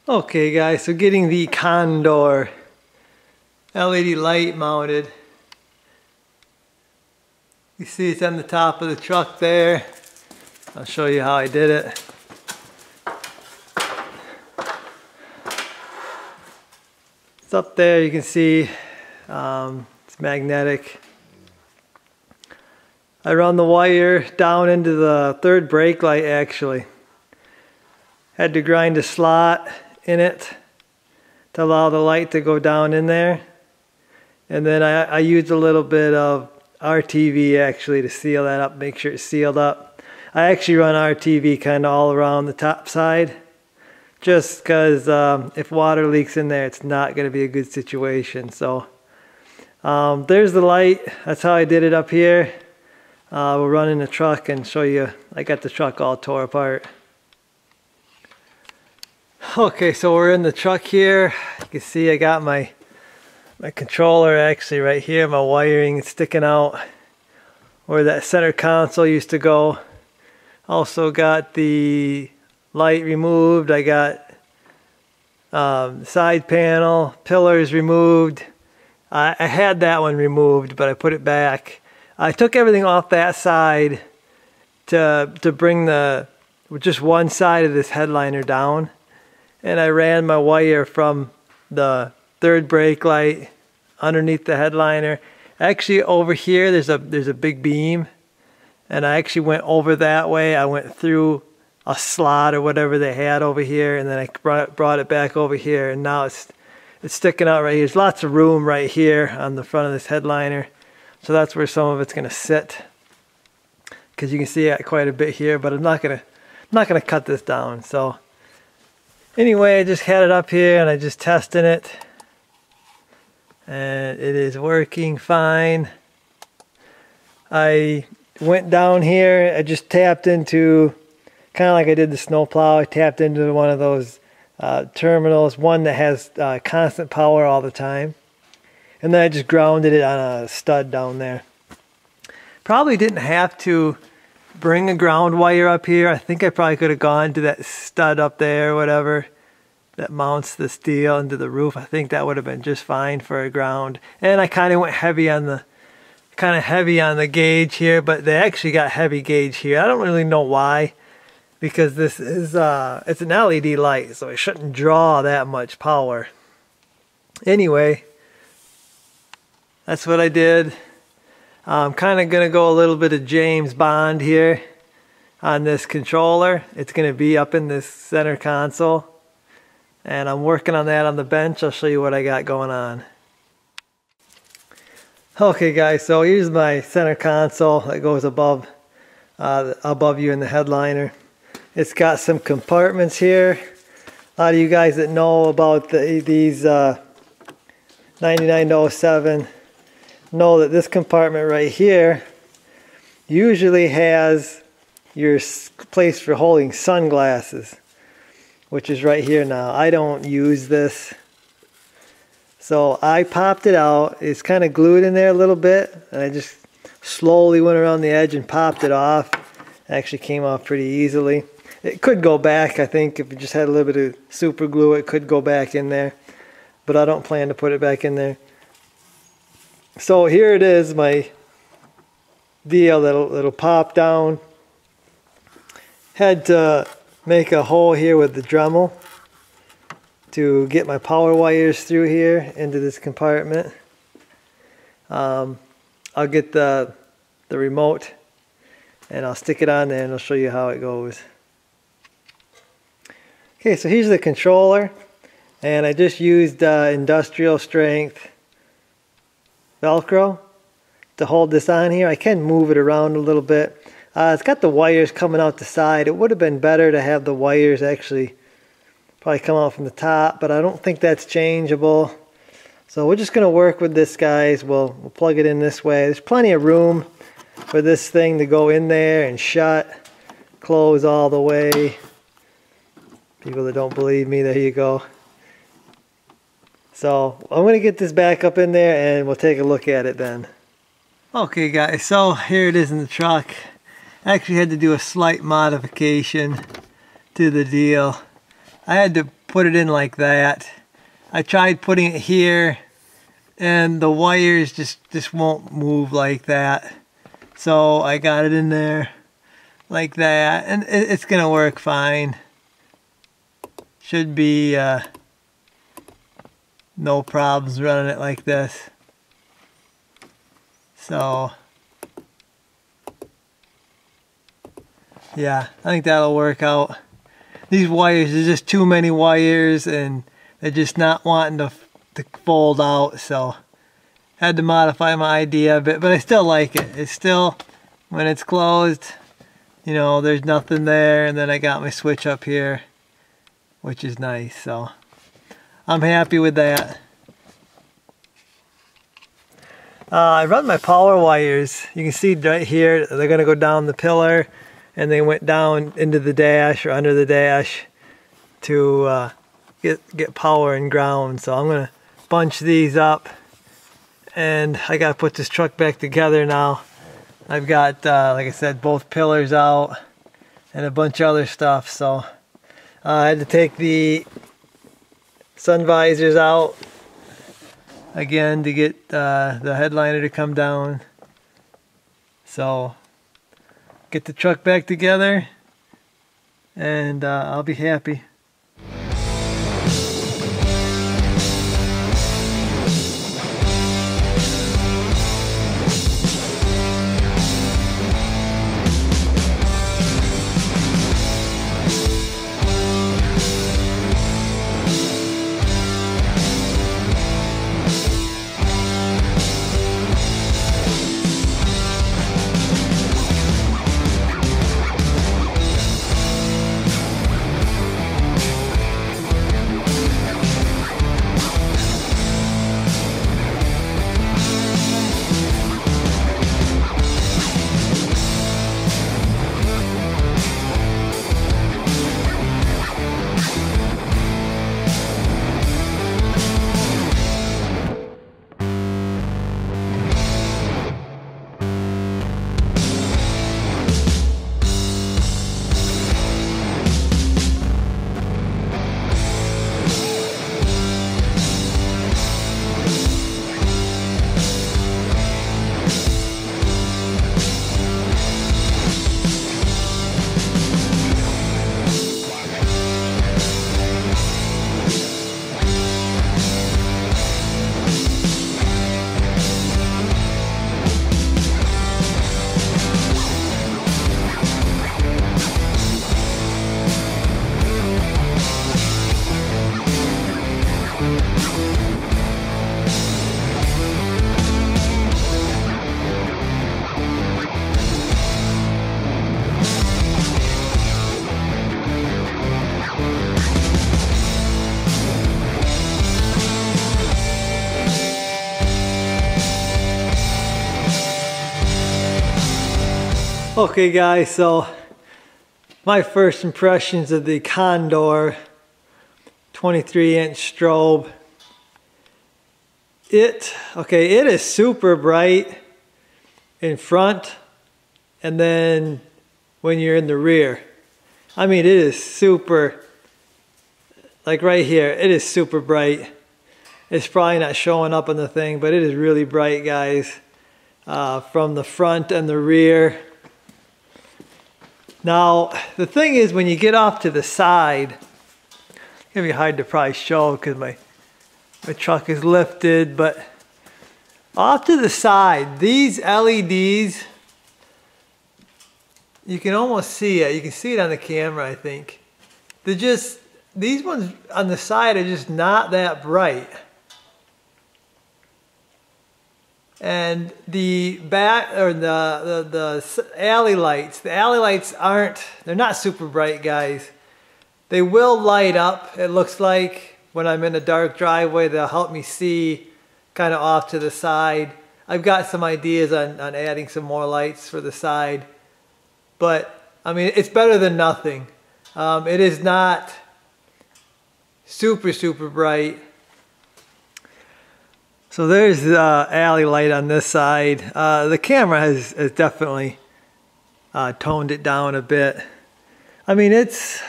Okay guys, so getting the Condor LED light mounted. You see it's on the top of the truck there. I'll show you how I did it. It's up there, you can see it's magnetic. I run the wire down into the third brake light actually. Had to grind a slot in it to allow the light to go down in there, and then I used a little bit of RTV actually to seal that up, make sure it's sealed up. I actually run RTV kind of all around the top side just because if water leaks in there it's not going to be a good situation. So there's the light. That's how I did it up here. We'll run in the truck and show you. I got the truck all tore apart. Okay, so we're in the truck here. You can see I got my controller actually right here. My wiring is sticking out where that center console used to go. Also got the light removed. I got side panel, pillars removed. I had that one removed, but I put it back. I took everything off that side to bring just one side of this headliner down. And I ran my wire from the third brake light underneath the headliner. Actually over here there's a big beam, and I actually went over that way. I went through a slot or whatever they had over here, and then I brought it back over here, and now it's sticking out right here. There's lots of room right here on the front of this headliner, so that's where some of it's going to sit, because you can see it quite a bit here, but I'm not gonna cut this down. So anyway, I just had it up here and I just testing it, and it is working fine. I went down here, I just tapped into, kind of like I did the snowplow, I tapped into one of those terminals, one that has constant power all the time, and then I just grounded it on a stud down there. Probably didn't have to bring a ground wire up here. I think I probably could have gone to that stud up there or whatever that mounts the steel into the roof. I think that would have been just fine for a ground. And I kind of went heavy on the gauge here, but they actually got heavy gauge here. I don't really know why, because this is it's an LED light, so it shouldn't draw that much power. Anyway, that's what I did. I'm kind of going to go a little bit of James Bond here on this controller. It's going to be up in this center console, and I'm working on that on the bench. I'll show you what I got going on. Okay guys, so here's my center console that goes above you in the headliner. It's got some compartments here. A lot of you guys that know about these 9907 know that this compartment right here usually has your place for holding sunglasses, which is right here now. I don't use this, so I popped it out. It's kind of glued in there a little bit, and I just slowly went around the edge and popped it off. It actually came off pretty easily. It could go back, I think, if it just had a little bit of super glue, it could go back in there, but I don't plan to put it back in there. So here it is, my deal that'll pop down. Had to make a hole here with the Dremel to get my power wires through here into this compartment. I'll get the remote and I'll stick it on there and I'll show you how it goes. Okay, so here's the controller, and I just used industrial strength Velcro to hold this on here. I can move it around a little bit. It's got the wires coming out the side. It would have been better to have the wires actually probably come out from the top, but I don't think that's changeable. So we're just going to work with this, guys. We'll plug it in this way. There's plenty of room for this thing to go in there and shut, close all the way. People that don't believe me, there you go. So I'm going to get this back up in there and we'll take a look at it then. Okay guys, so here it is in the truck. I actually had to do a slight modification to the deal. I had to put it in like that. I tried putting it here and the wires just won't move like that. So I got it in there like that and it's gonna work fine. Should be no problems running it like this. So yeah, I think that'll work out. These wires, there's just too many wires and they're just not wanting to fold out, so had to modify my idea a bit, but I still like it. It's still, when it's closed, you know, there's nothing there, and then I got my switch up here, which is nice, so I'm happy with that. I run my power wires. You can see right here, they're going to go down the pillar, and they went down into the dash or under the dash to get power and ground. So I'm going to bunch these up, and I got to put this truck back together now. I've got, like I said, both pillars out and a bunch of other stuff. So I had to take the sun visors out again to get the headliner to come down. So get the truck back together and I'll be happy. Okay guys, so my first impressions of the Condor 23-inch strobe. It is super bright in front and then when you're in the rear. I mean, it is super, like right here, it is super bright. It's probably not showing up on the thing, but it is really bright, guys, from the front and the rear. Now, the thing is, when you get off to the side, it's gonna be hard to probably show because my truck is lifted, but off to the side, these LEDs, you can almost see it. You can see it on the camera, I think. They're just, these ones on the side are just not that bright. And the back, or the alley lights aren't, they're not super bright, guys. They will light up, it looks like, when I'm in a dark driveway. They'll help me see kind of off to the side. I've got some ideas on adding some more lights for the side, but I mean, it's better than nothing. It is not super bright. So there's the alley light on this side. The camera has definitely toned it down a bit. I mean, it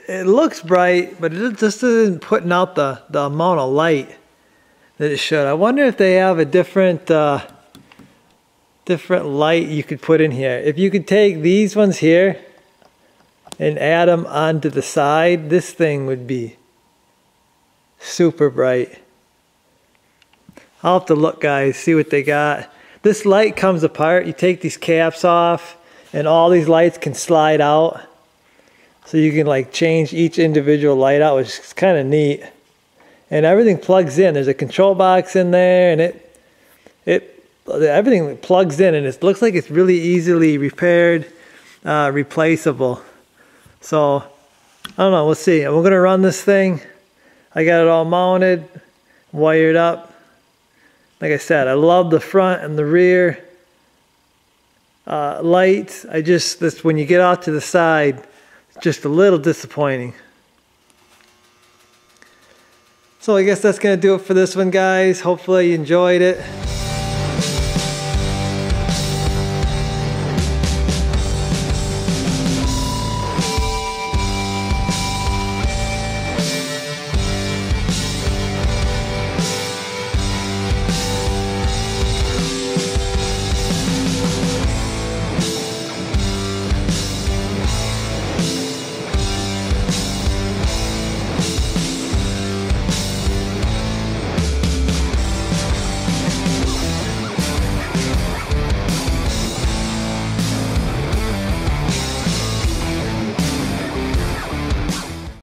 looks bright, but it just isn't putting out the amount of light that it should. I wonder if they have a different light you could put in here. If you could take these ones here and add them onto the side, this thing would be super bright. I'll have to look, guys, see what they got. This light comes apart. You take these caps off and all these lights can slide out. So you can like change each individual light out, which is kind of neat. And everything plugs in. There's a control box in there, and everything plugs in, and it looks like it's really easily repaired, replaceable. So I don't know, we'll see. We're gonna run this thing. I got it all mounted, wired up. Like I said, I love the front and the rear lights. When you get out to the side, it's just a little disappointing. So I guess that's going to do it for this one, guys. Hopefully you enjoyed it.